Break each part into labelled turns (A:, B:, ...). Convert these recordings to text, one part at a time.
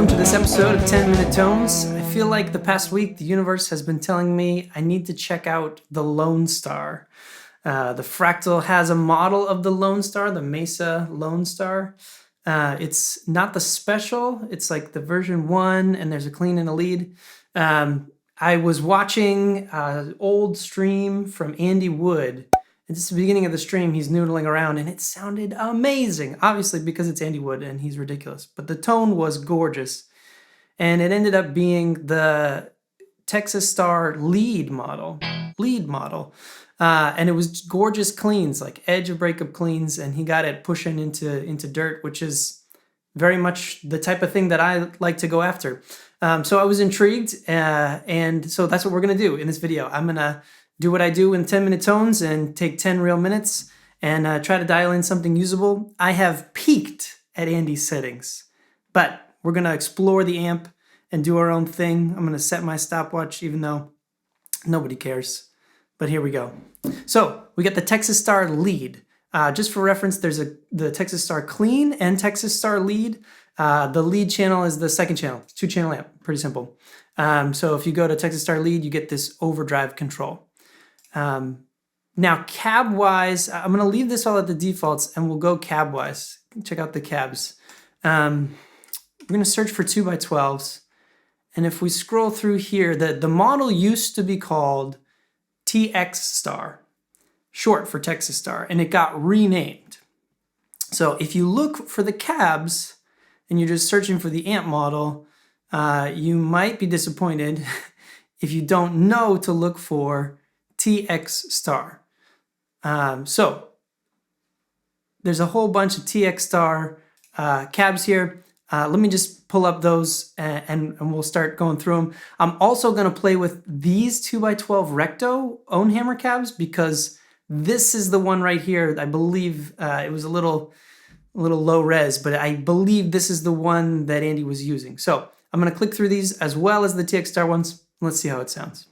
A: welcome to this episode of 10 Minute Tones. I feel like the past week the universe has been telling me I need to check out the Lone Star. The Fractal has a model of the Lone Star, the Mesa Lone Star. It's not the special, it's like the version 1, and there's a clean and a lead. I was watching an old stream from Andy Wood. And this is the beginning of the stream, he's noodling around, and it sounded amazing. Obviously, because it's Andy Wood and he's ridiculous. But the tone was gorgeous. And it ended up being the Texas Star lead model. And it was gorgeous cleans, like edge of breakup cleans, and he got it pushing into dirt, which is very much the type of thing that I like to go after. So I was intrigued, and so that's what we're gonna do in this video. I'm gonna do what I do in 10-minute tones and take 10 real minutes and try to dial in something usable. I have peaked at Andy's settings, but we're gonna explore the amp and do our own thing. I'm gonna set my stopwatch even though nobody cares, but here we go. So we got the Texas Star lead. Just for reference, there's the Texas Star clean and Texas Star lead. The lead channel is the second channel, 2-channel amp, pretty simple. So if you go to Texas Star lead, you get this overdrive control. Now cab-wise, I'm gonna leave this all at the defaults and we'll go cab-wise. Check out the cabs. We're gonna search for 2x12s. And if we scroll through here, the model used to be called TX Star, short for Texas Star, and it got renamed. So if you look for the cabs and you're just searching for the amp model, you might be disappointed if you don't know to look for TX Star. So there's a whole bunch of TX Star cabs here. Let me just pull up those and we'll start going through them. I'm also going to play with these 2x12 Recto own hammer cabs because this is the one right here. I believe it was a little low res, but I believe this is the one that Andy was using. So I'm going to click through these as well as the TX Star ones. Let's see how it sounds.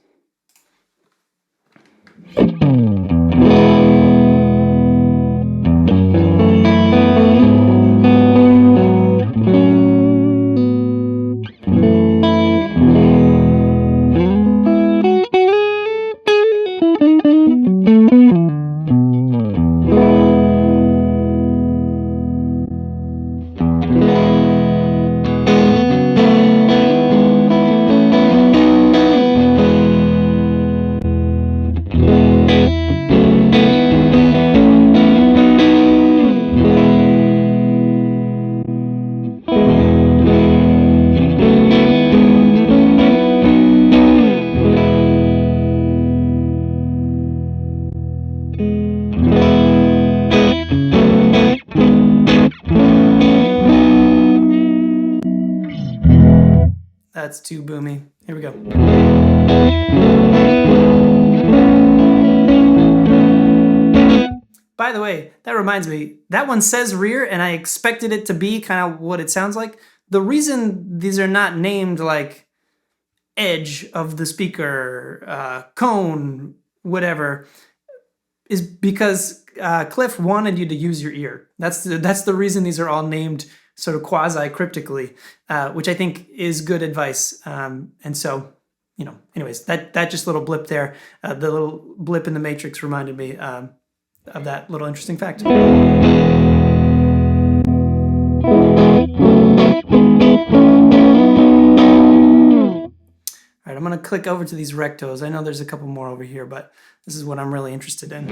A: That's too boomy. Here we go. By the way, that reminds me, that one says rear and I expected it to be kind of what it sounds like. The reason these are not named like edge of the speaker, cone, whatever, is because Cliff wanted you to use your ear. That's the reason these are all named sort of quasi-cryptically, which I think is good advice. And so, you know, anyways, that just little blip there, the little blip in the matrix reminded me of that little interesting fact. All right, I'm gonna click over to these rectos. I know there's a couple more over here, but this is what I'm really interested in.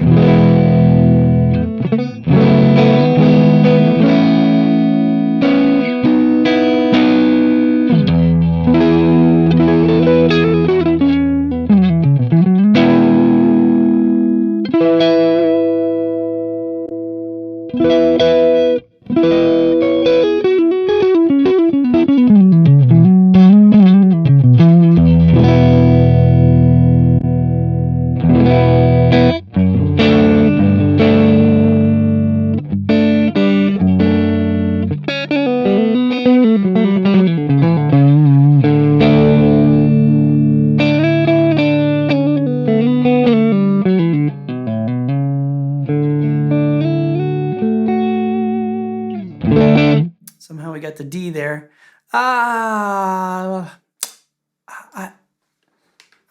A: Somehow we got the D there. I'm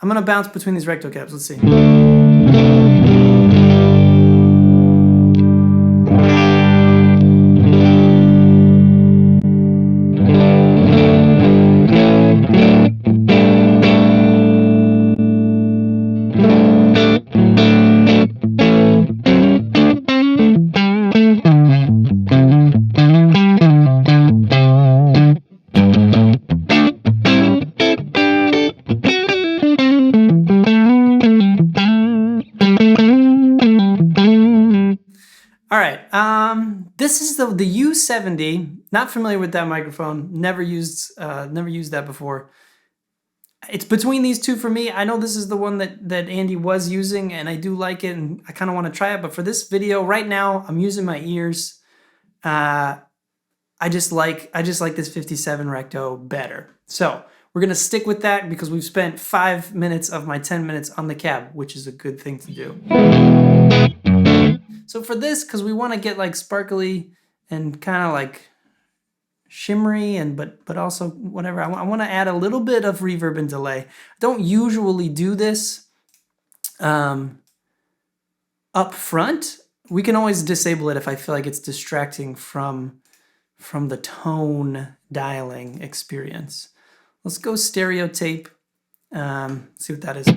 A: gonna bounce between these recto cabs. Let's see. All right, this is the U70. Not familiar with that microphone. Never used that before. It's between these two for me. I know this is the one that Andy was using, and I do like it, and I kind of want to try it. But for this video, right now, I'm using my ears. I just like this 57 recto better. So we're gonna stick with that because we've spent 5 minutes of my 10 minutes on the cab, which is a good thing to do. So for this, because we want to get like sparkly and kind of like shimmery and but also whatever, I want to add a little bit of reverb and delay. I don't usually do this up front. We can always disable it if I feel like it's distracting from the tone dialing experience. Let's go stereo tape. See what that is.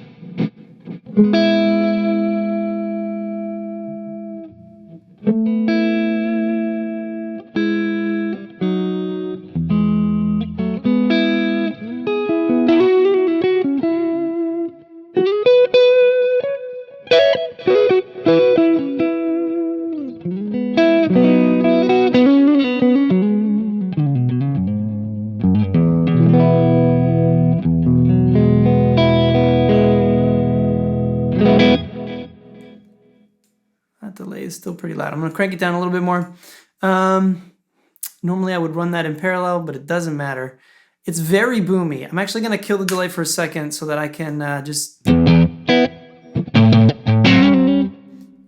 A: That delay is still pretty loud. I'm gonna crank it down a little bit more. Normally I would run that in parallel, but it doesn't matter. It's very boomy. I'm actually gonna kill the delay for a second so that I can just... I'm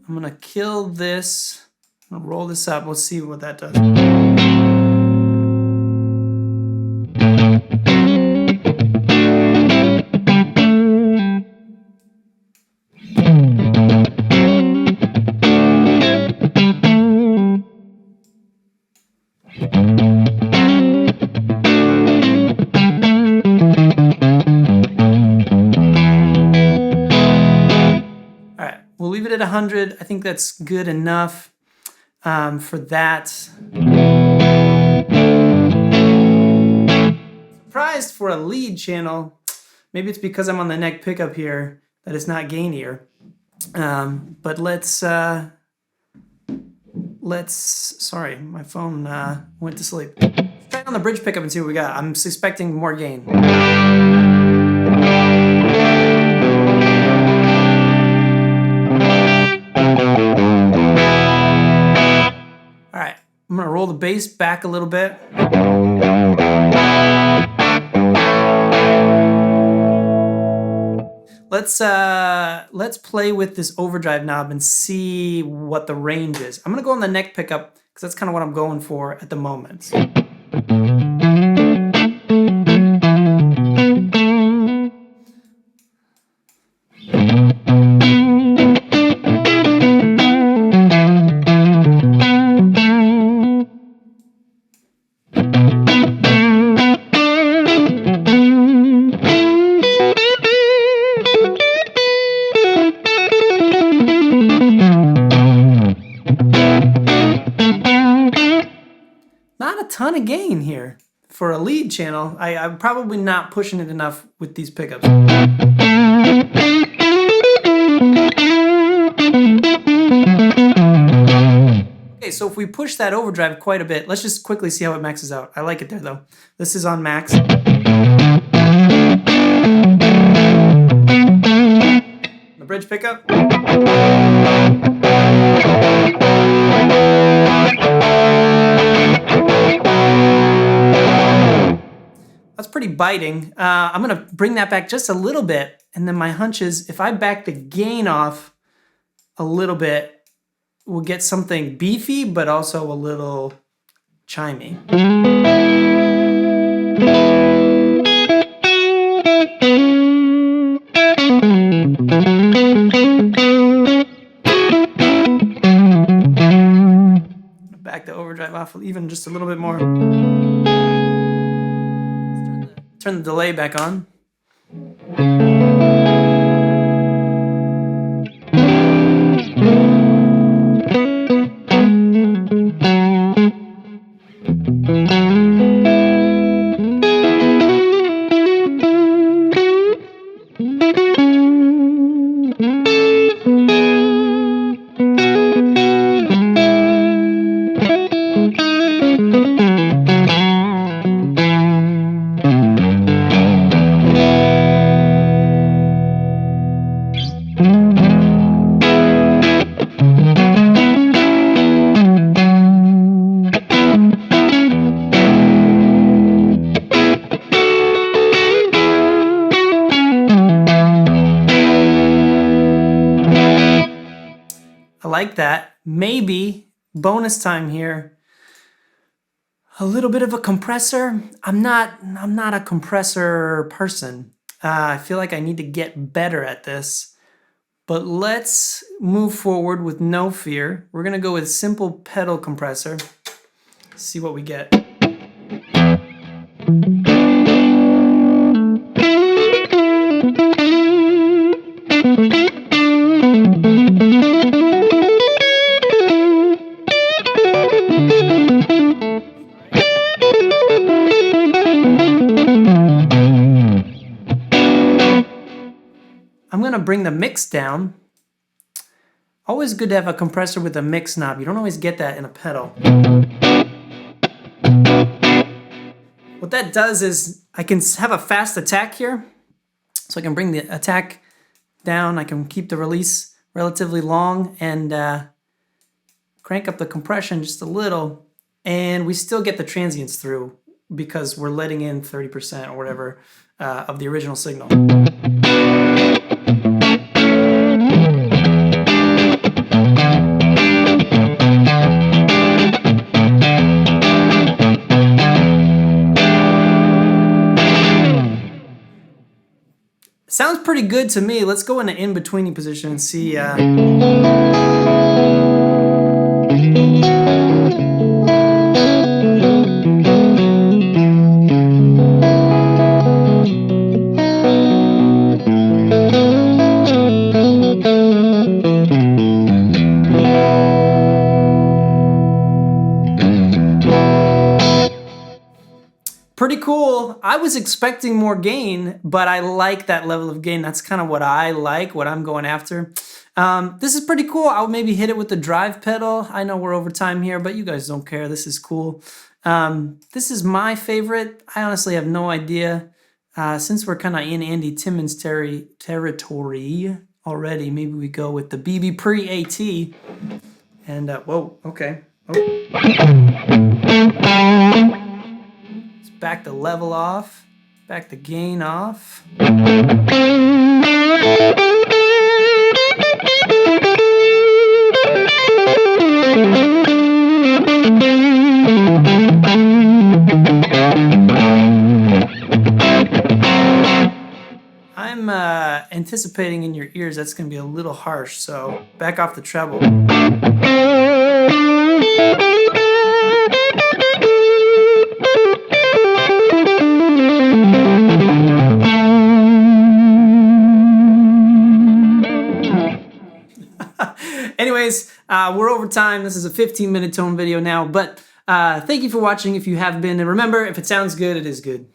A: gonna kill this. I'm gonna roll this up. Let's see what that does. We'll leave it at 100. I think that's good enough for that. Surprised for a lead channel. Maybe it's because I'm on the neck pickup here that it's not gainier. But sorry, my phone went to sleep. Let's try it on the bridge pickup and see what we got. I'm suspecting more gain. I'm gonna roll the bass back a little bit. Let's play with this overdrive knob and see what the range is. I'm gonna go on the neck pickup because that's kind of what I'm going for at the moment. Ton of gain here for a lead channel. I'm probably not pushing it enough with these pickups. Okay, so if we push that overdrive quite a bit, let's just quickly see how it maxes out. I like it there though. This is on max. The bridge pickup. That's pretty biting. I'm gonna bring that back just a little bit, and then my hunch is if I back the gain off a little bit, we'll get something beefy, but also a little chimey. that off even just a little bit more. Turn the delay back on. I like that. Maybe bonus time here. A little bit of a compressor. I'm not a compressor person. I feel like I need to get better at this. But let's move forward with no fear. We're gonna go with simple pedal compressor. See what we get. I'm gonna bring the mix down. Always good to have a compressor with a mix knob. You don't always get that in a pedal. What that does is I can have a fast attack here. So I can bring the attack down. I can keep the release relatively long and crank up the compression just a little. And we still get the transients through because we're letting in 30% or whatever of the original signal. Sounds pretty good to me. Let's go in an in-betweeny position and see. Pretty cool. I was expecting more gain, but I like that level of gain. That's kind of what I like, what I'm going after. This is pretty cool. I'll maybe hit it with the drive pedal. I know we're over time here, but you guys don't care. This is cool. This is my favorite. I honestly have no idea. Since we're kind of in Andy Timmons territory already, maybe we go with the BB Pre-AT. And, whoa, okay. Oh. Back the level off, back the gain off. I'm anticipating in your ears that's going to be a little harsh, so back off the treble. Anyways, we're over time. This is a 15-minute tone video now, but thank you for watching if you have been. And remember, if it sounds good, it is good.